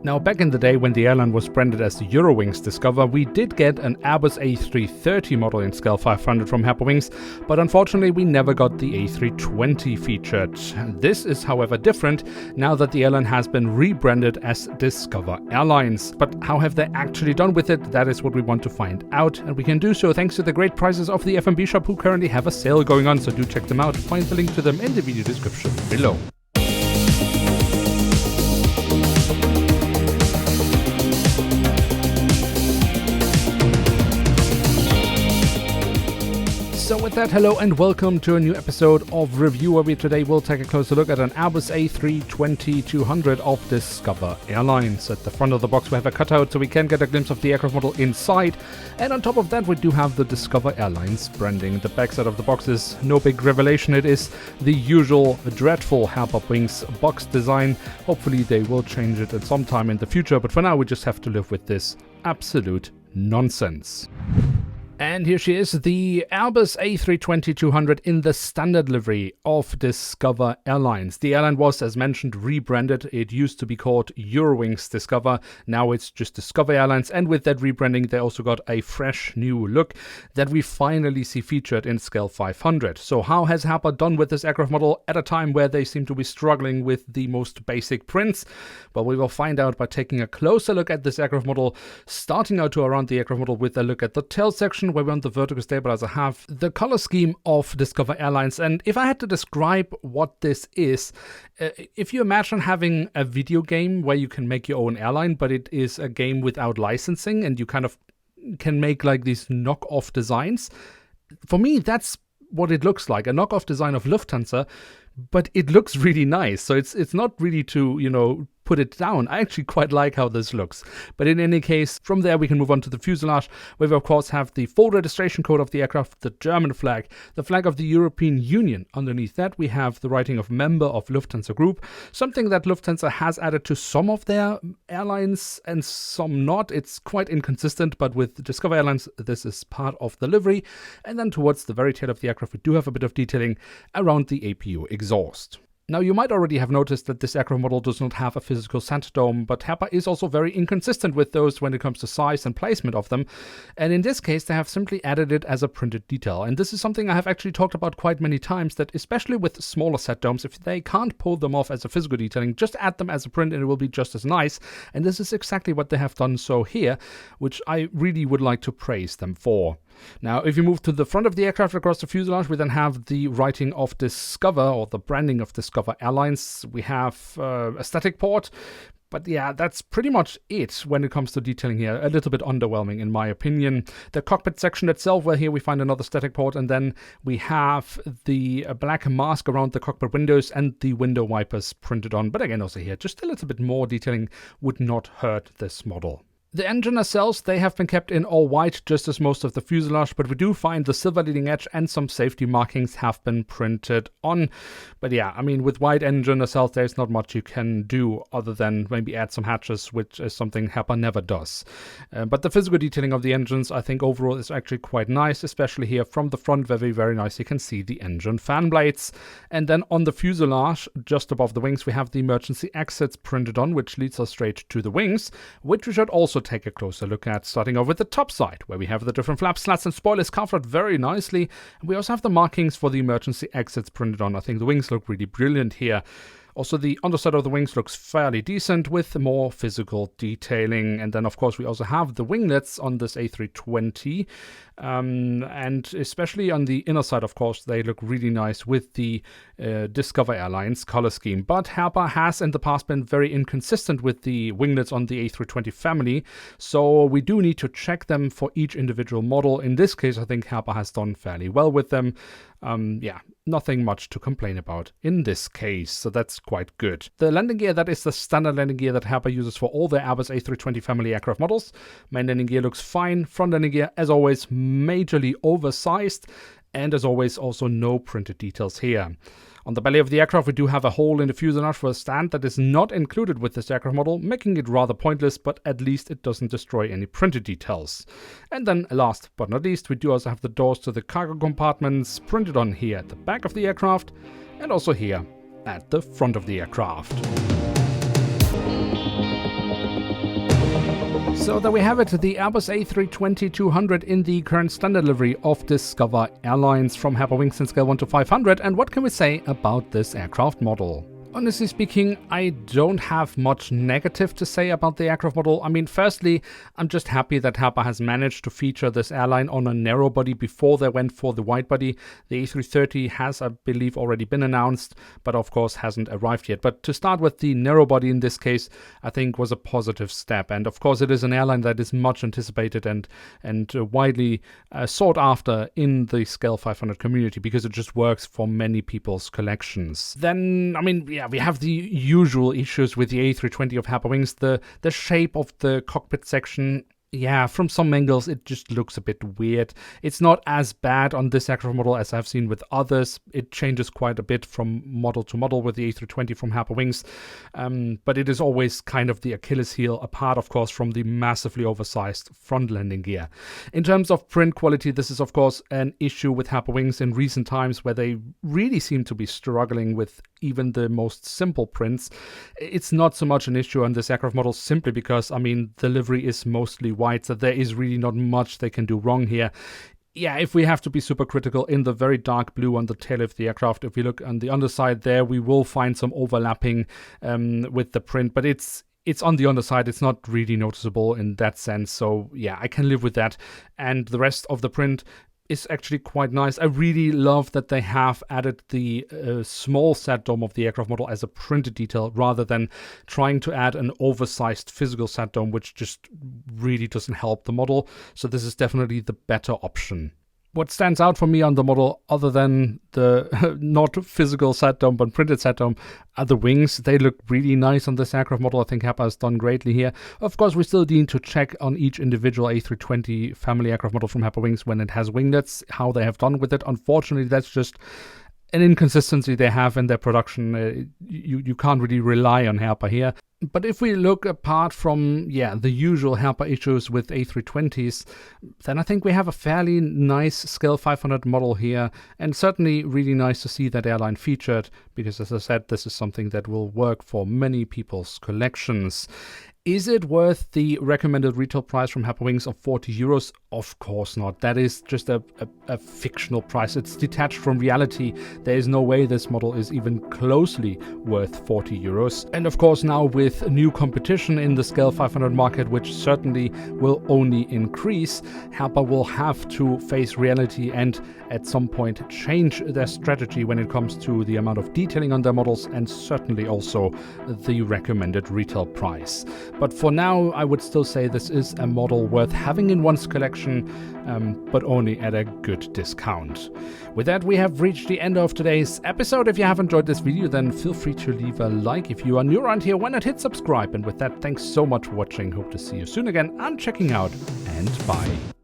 Now, back in the day when the airline was branded as the Eurowings Discover, we did get an Airbus A330 model in scale 500 from Herpa Wings, but unfortunately we never got the A320 featured. This is, however, different now that the airline has been rebranded as Discover Airlines. But how have they actually done with it? That is what we want to find out, and we can do so thanks to the great prices of the F&B shop, who currently have a sale going on, so do check them out. Find the link to them in the video description below. So with that, hello and welcome to a new episode of Review, where we today will take a closer look at an Airbus A320-200 of Discover Airlines. At the front of the box we have a cutout so we can get a glimpse of the aircraft model inside, and on top of that we do have the Discover Airlines branding. The backside of the box is no big revelation, it is the usual dreadful Herpa Wings box design. Hopefully they will change it at some time in the future, but for now we just have to live with this absolute nonsense. And here she is, the Airbus A320-200 in the standard livery of Discover Airlines. The airline was, as mentioned, rebranded. It used to be called Eurowings Discover. Now it's just Discover Airlines, and with that rebranding they also got a fresh new look that we finally see featured in scale 500. So how has Herpa done with this aircraft model at a time where they seem to be struggling with the most basic prints? Well, we will find out by taking a closer look at this aircraft model, starting out to around the aircraft model with a look at the tail section, where we on the vertical stabilizer have the color scheme of Discover Airlines. And if I had to describe what this is, if you imagine having a video game where you can make your own airline, but it is a game without licensing and you kind of can make like these knockoff designs, for me that's what it looks like, a knockoff design of Lufthansa, but it looks really nice. So it's not really to, put it down. I actually quite like how this looks. But in any case, from there we can move on to the fuselage, where we of course have the full registration code of the aircraft, the German flag, the flag of the European Union. Underneath that we have the writing of member of Lufthansa Group, something that Lufthansa has added to some of their airlines and some not. It's quite inconsistent, but with Discover Airlines this is part of the livery. And then towards the very tail of the aircraft we do have a bit of detailing around the APU exhaust. Now, you might already have noticed that this aircraft model does not have a physical center dome, but Herpa is also very inconsistent with those when it comes to size and placement of them. And in this case, they have simply added it as a printed detail. And this is something I have actually talked about quite many times, that especially with smaller set domes, if they can't pull them off as a physical detailing, just add them as a print and it will be just as nice. And this is exactly what they have done so here, which I really would like to praise them for. Now, if you move to the front of the aircraft across the fuselage, we then have the writing of Discover, or the branding of Discover Airlines. We have a static port, but yeah, that's pretty much it when it comes to detailing here. A little bit underwhelming in my opinion. The cockpit section itself, well, here we find another static port, and then we have the black mask around the cockpit windows and the window wipers printed on. But again, also here, just a little bit more detailing would not hurt this model. The engine nacelles, they have been kept in all white, just as most of the fuselage, but we do find the silver leading edge and some safety markings have been printed on. But yeah, I mean, with white engine nacelles, there's not much you can do other than maybe add some hatches, which is something Herpa never does. But the physical detailing of the engines, I think overall is actually quite nice, especially here from the front, where we very nice you can see the engine fan blades. And then on the fuselage, just above the wings, we have the emergency exits printed on, which leads us straight to the wings, which we should also take a closer look at, starting off with the top side, where we have the different flaps, slats and spoilers covered very nicely. And we also have the markings for the emergency exits printed on. I think the wings look really brilliant here. Also, the underside of the wings looks fairly decent with more physical detailing. And then, of course, we also have the winglets on this A320. And especially on the inner side, of course, they look really nice with the Discover Airlines color scheme. But Herpa has in the past been very inconsistent with the winglets on the A320 family. So we do need to check them for each individual model. In this case, I think Herpa has done fairly well with them. Yeah, nothing much to complain about in this case, so that's quite good. The landing gear, that is the standard landing gear that Herpa uses for all their Airbus A320 family aircraft models. Main landing gear looks fine. Front landing gear, as always, majorly oversized, and as always, also no printed details here. On the belly of the aircraft, we do have a hole in the fuselage for a stand that is not included with this aircraft model, making it rather pointless, but at least it doesn't destroy any printed details. And then, last but not least, we do also have the doors to the cargo compartments printed on here at the back of the aircraft, and also here at the front of the aircraft. So there we have it, the Airbus A320-200 in the current standard livery of Discover Airlines from Herpa Wings in scale 1 to 500. And what can we say about this aircraft model? Honestly speaking, I don't have much negative to say about the aircraft model. I mean, firstly, I'm just happy that Herpa has managed to feature this airline on a narrow body before they went for the wide body. The A330 has, I believe, already been announced, but of course hasn't arrived yet. But to start with, the narrow body in this case, I think was a positive step. And of course, it is an airline that is much anticipated and widely sought after in the Scale 500 community because it just works for many people's collections. Then, I mean, yeah, we have the usual issues with the A320 of Herpa Wings. The shape of the cockpit section, yeah, from some angles it just looks a bit weird. It's not as bad on this aircraft model as I've seen with others. It changes quite a bit from model to model with the A320 from Herpa Wings, but it is always kind of the Achilles heel, apart of course from the massively oversized front landing gear. In terms of print quality, this is of course an issue with Herpa Wings in recent times where they really seem to be struggling with even the most simple prints. It's not so much an issue on this aircraft model simply because, I mean, the livery is mostly white, so there is really not much they can do wrong here. Yeah, if we have to be super critical, in the very dark blue on the tail of the aircraft, if we look on the underside there, we will find some overlapping with the print, but it's on the underside. It's not really noticeable in that sense, so yeah, I can live with that. And the rest of the print is actually quite nice. I really love that they have added the small sat dome of the aircraft model as a printed detail rather than trying to add an oversized physical sat dome, which just really doesn't help the model. So this is definitely the better option. What stands out for me on the model, other than the not physical sat dome but printed sat dome, are the wings. They look really nice on this aircraft model. I think Herpa has done greatly here. Of course, we still need to check on each individual A320 family aircraft model from Herpa Wings when it has winglets, how they have done with it. Unfortunately, that's just an inconsistency they have in their production. You can't really rely on Herpa here. But if we look apart from, the usual Herpa issues with A320s, then I think we have a fairly nice Scale 500 model here, and certainly really nice to see that airline featured, because as I said, this is something that will work for many people's collections. Is it worth the recommended retail price from Herpa Wings of 40 euros? Of course not. That is just a fictional price. It's detached from reality. There is no way this model is even closely worth 40 euros. And of course, now with new competition in the Scale 500 market, which certainly will only increase, Herpa will have to face reality and at some point change their strategy when it comes to the amount of detailing on their models and certainly also the recommended retail price. But for now, I would still say this is a model worth having in one's collection, but only at a good discount. With that, we have reached the end of today's episode. If you have enjoyed this video, then feel free to leave a like. If you are new around here, why not hit subscribe? And with that, thanks so much for watching. Hope to see you soon again. I'm checking out, and bye.